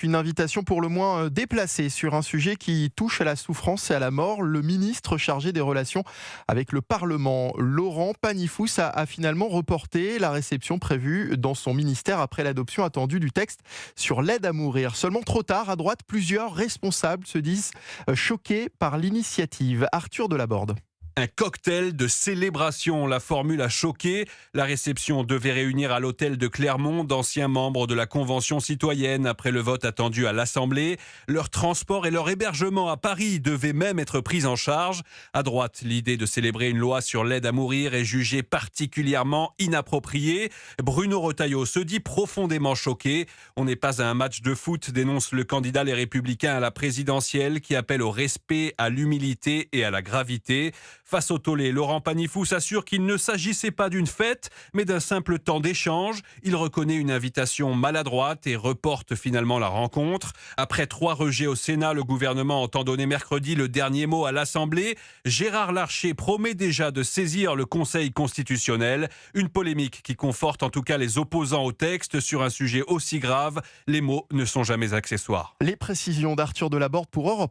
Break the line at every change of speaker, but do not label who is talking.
Une invitation pour le moins déplacée sur un sujet qui touche à la souffrance et à la mort. Le ministre chargé des relations avec le Parlement, Laurent Panifoux, a finalement reporté la réception prévue dans son ministère après l'adoption attendue du texte sur l'aide à mourir. Seulement trop tard, à droite, plusieurs responsables se disent choqués par l'initiative. Arthur Delaborde.
Un cocktail de célébration, la formule a choqué. La réception devait réunir à l'hôtel de Clermont d'anciens membres de la Convention citoyenne après le vote attendu à l'Assemblée. Leur transport et leur hébergement à Paris devaient même être pris en charge. À droite, l'idée de célébrer une loi sur l'aide à mourir est jugée particulièrement inappropriée. Bruno Retailleau se dit profondément choqué. On n'est pas à un match de foot, dénonce le candidat Les Républicains à la présidentielle qui appelle au respect, à l'humilité et à la gravité. Face au tollé, Laurent Panifoux s'assure qu'il ne s'agissait pas d'une fête, mais d'un simple temps d'échange. Il reconnaît une invitation maladroite et reporte finalement la rencontre. Après 3 rejets au Sénat, le gouvernement entend donner mercredi le dernier mot à l'Assemblée. Gérard Larcher promet déjà de saisir le Conseil constitutionnel. Une polémique qui conforte en tout cas les opposants au texte sur un sujet aussi grave. Les mots ne sont jamais accessoires.
Les précisions d'Arthur Delaborde pour Europe